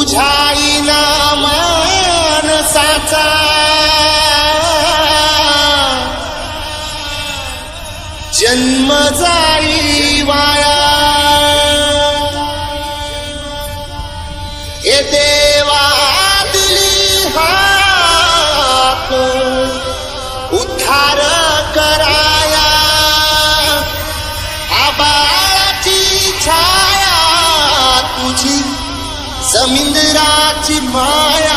बुझाईना माणसाचा जन्म जाई वाया। हे देवा दिली हाक उद्धार कराया, आबाळाची छाया तुझी समुद्राची माया।